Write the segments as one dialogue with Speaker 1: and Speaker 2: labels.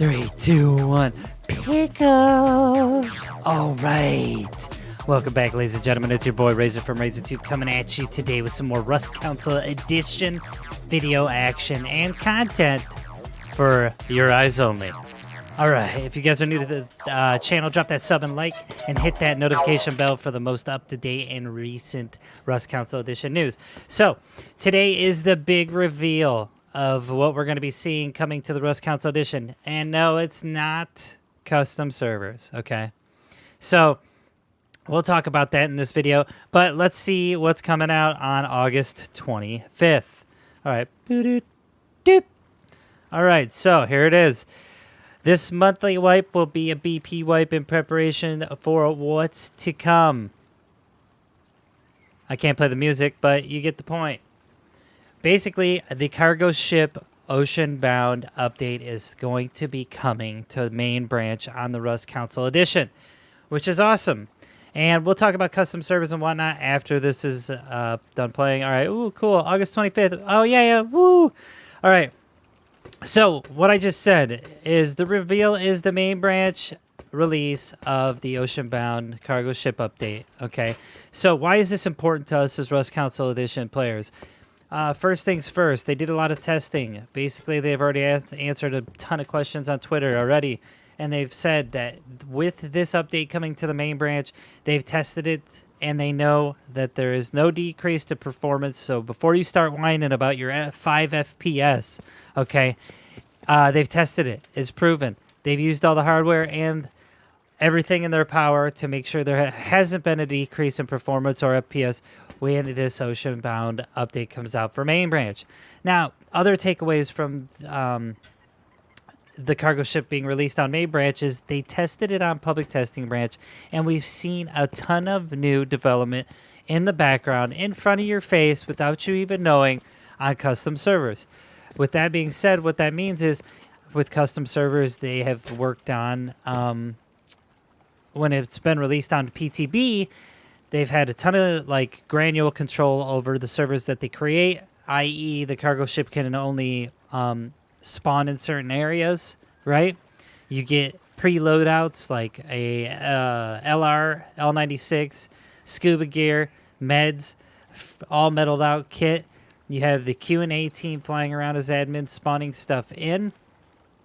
Speaker 1: 3, 2, 1. Pickles! Alright. Welcome back, ladies and gentlemen. It's your boy Razor from RazorTube coming at you today with some more Rust Council Edition video action and content for your eyes only. Alright, if you guys are new to the channel, drop that sub and like and hit that notification bell for the most up-to-date and recent Rust Council Edition news. So, today is the big reveal of what we're going to be seeing coming to the Rust Council Edition. And no, it's not custom servers, okay? So, we'll talk about that in this video, but let's see what's coming out on August 25th. Alright, boop-doop-doop. Alright, so here it is. This monthly wipe will be a BP wipe in preparation for what's to come. I can't play the music, but you get the point. Basically, the cargo ship Oceanbound update is going to be coming to the main branch on the Rust Council Edition, which is awesome. And we'll talk about custom servers and whatnot after this is done playing. All right, ooh, cool. August 25th. Oh, yeah, woo. All right. So, what I just said is the reveal is the main branch release of the Oceanbound cargo ship update, okay? So, why is this important to us as Rust Council Edition players? First things first, they did a lot of testing. Basically, they've already answered a ton of questions on Twitter already, and they've said that with this update coming to the main branch, they've tested it, and they know that there is no decrease to performance. So before you start whining about your 5 FPS, okay, they've tested it. It's proven. They've used all the hardware and everything in their power to make sure there hasn't been a decrease in performance or FPS when this Oceanbound update comes out for main branch. Now, other takeaways from the cargo ship being released on main branch is they tested it on public testing branch, and we've seen a ton of new development in the background in front of your face without you even knowing on custom servers. With that being said, what that means is with custom servers they have worked on when it's been released on PTB, they've had a ton of like granular control over the servers that they create, i.e. the cargo ship can only spawn in certain areas, right? You get pre-loadouts like a LR, L96, scuba gear, meds, all metaled out kit. You have the Q&A team flying around as admins spawning stuff in.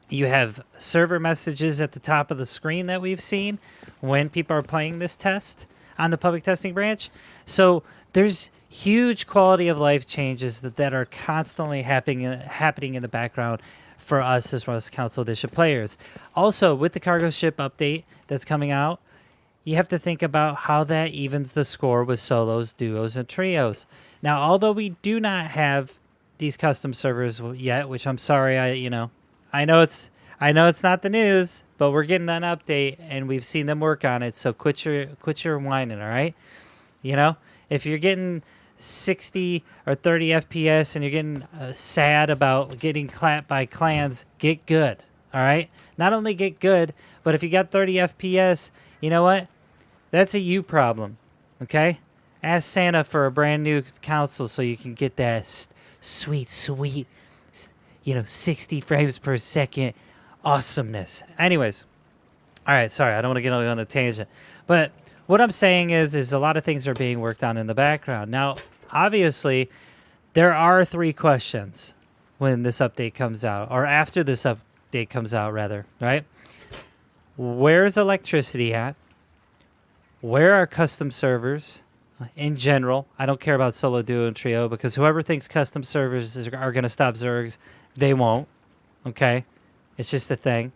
Speaker 1: You have server messages at the top of the screen that we've seen when people are playing this test on the public testing branch. So there's huge quality of life changes that are constantly happening in the background for us as Rust Council Edition players. Also, with the cargo ship update that's coming out, you have to think about how that evens the score with solos, duos, and trios. Now, although we do not have these custom servers yet, which I'm sorry, I know it's not the news, but we're getting an update and we've seen them work on it. So quit your whining, all right? You know, if you're getting 60 or 30 FPS and you're getting sad about getting clapped by clans, get good, all right? Not only get good, but if you got 30 FPS, you know what? That's a you problem, okay? Ask Santa for a brand new console so you can get that sweet, 60 frames per second awesomeness. Anyways, all right, sorry, I don't want to get on a tangent. But what I'm saying is a lot of things are being worked on in the background. Now, obviously, there are 3 questions when this update comes out, or after this update comes out, rather, right? Where's electricity at? Where are custom servers? In general, I don't care about solo, duo, and trio, because whoever thinks custom servers are going to stop Zergs, they won't, okay? It's just a thing.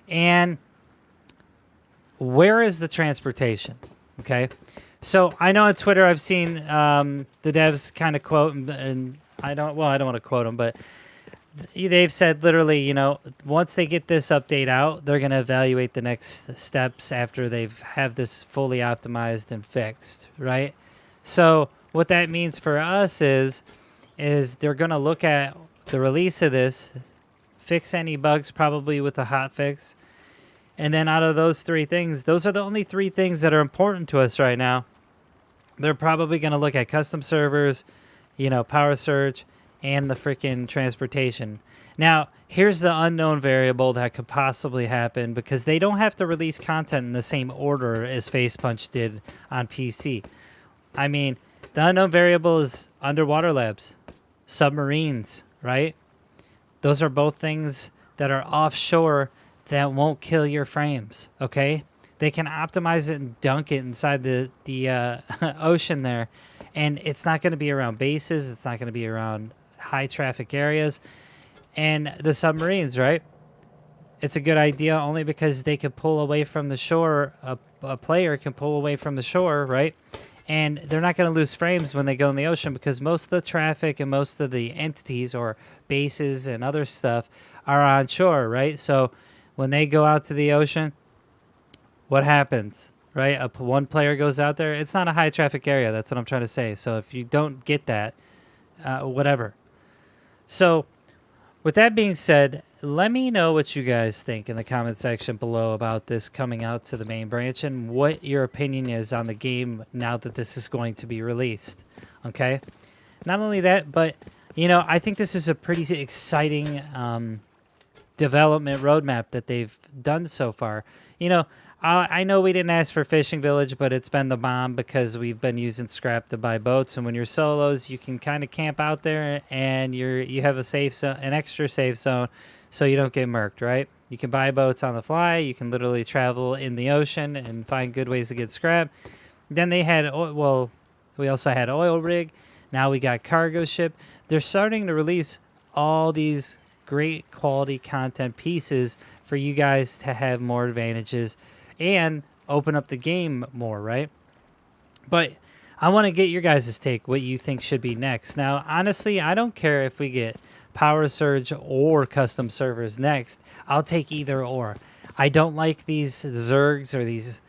Speaker 1: And where is the transportation, okay? So I know on Twitter I've seen the devs kind of quote, and I don't want to quote them, but they've said literally, once they get this update out, they're going to evaluate the next steps after they've have this fully optimized and fixed, right? So what that means for us is they're going to look at the release of this, fix any bugs probably with a hot fix, and then out of those 3 things, those are the only 3 things that are important to us right now. They're probably going to look at custom servers, power surge, and the freaking transportation. Now, here's the unknown variable that could possibly happen, because they don't have to release content in the same order as Face Punch did on PC. I mean, the unknown variable is underwater labs, submarines, right? Those are both things that are offshore that won't kill your frames, okay? They can optimize it and dunk it inside the ocean there, and it's not going to be around bases. It's not going to be around high traffic areas. And the submarines, right? It's a good idea only because they could pull away from the shore. A player can pull away from the shore, right? And they're not going to lose frames when they go in the ocean, because most of the traffic and most of the entities or bases and other stuff are on shore, right? So when they go out to the ocean, what happens, right? One player goes out there. It's not a high traffic area. That's what I'm trying to say. So if you don't get that, whatever. So with that being said, let me know what you guys think in the comment section below about this coming out to the main branch, and what your opinion is on the game now that this is going to be released, okay? Not only that, but, you know, I think this is a pretty exciting development roadmap that they've done so far. You know, I know we didn't ask for Fishing Village, but it's been the bomb because we've been using scrap to buy boats. And when you're solos, you can kind of camp out there, and you have a safe zone, an extra safe zone, so you don't get murked, right? You can buy boats on the fly. You can literally travel in the ocean and find good ways to get scrap. Then they had, well, we also had oil rig. Now we got cargo ship. They're starting to release all these great quality content pieces for you guys to have more advantages and open up the game more, right? But I want to get your guys' take, what you think should be next. Now, honestly, I don't care if we get Power Surge or custom servers next. I'll take either or. I don't like these zergs or these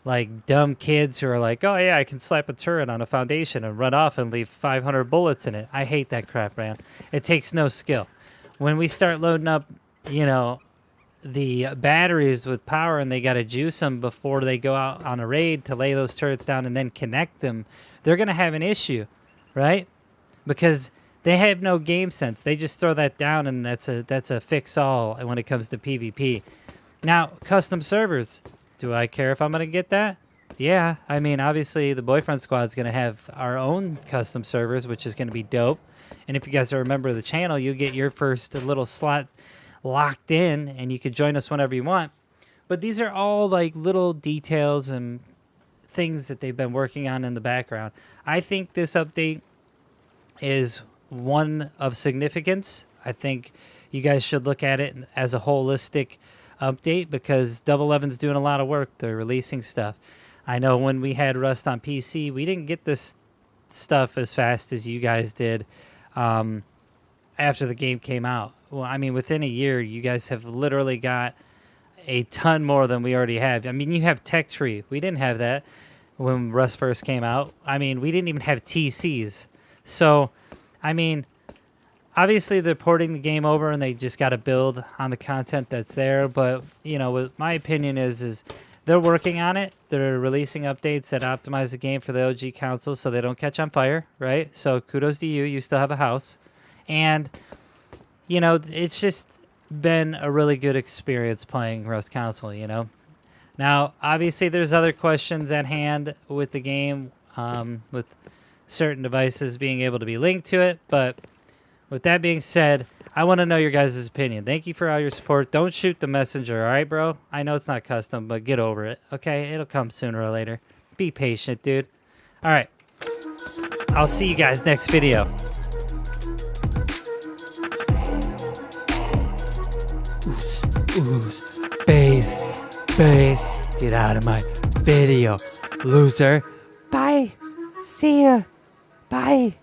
Speaker 1: like dumb kids who are like, oh yeah, I can slap a turret on a foundation and run off and leave 500 bullets in it. I hate that crap, man. It takes no skill. When we start loading up, you know, the batteries with power, and they got to juice them before they go out on a raid to lay those turrets down and then connect them, they're going to have an issue, right? Because they have no game sense. They just throw that down, and that's a fix-all when it comes to PvP. Now, custom servers. Do I care if I'm going to get that? Yeah. I mean, obviously, the Boyfriend Squad's going to have our own custom servers, which is going to be dope. And if you guys are a member of the channel, you'll get your first little slot locked in, and you could join us whenever you want. But these are all like little details and things that they've been working on in the background. I think this update is one of significance. I think you guys should look at it as a holistic update, because Double Eleven's doing a lot of work. They're releasing stuff. I know when we had Rust on PC, we didn't get this stuff as fast as you guys did after the game came out. Well, I mean, within a year, you guys have literally got a ton more than we already have. I mean, you have Tech Tree. We didn't have that when Rust first came out. I mean, we didn't even have TCs. So, I mean, obviously they're porting the game over, and they just got to build on the content that's there. But, you know, what my opinion is they're working on it. They're releasing updates that optimize the game for the OG consoles so they don't catch on fire, right? So kudos to you. You still have a house. And, you know, it's just been a really good experience playing Rust console, you know. Now, obviously, there's other questions at hand with the game, with certain devices being able to be linked to it. But with that being said, I want to know your guys' opinion. Thank you for all your support. Don't shoot the messenger, all right, bro? I know it's not custom, but get over it, okay? It'll come sooner or later. Be patient, dude. All right. I'll see you guys next video. Base, get out of my video, loser. Bye. See ya. Bye.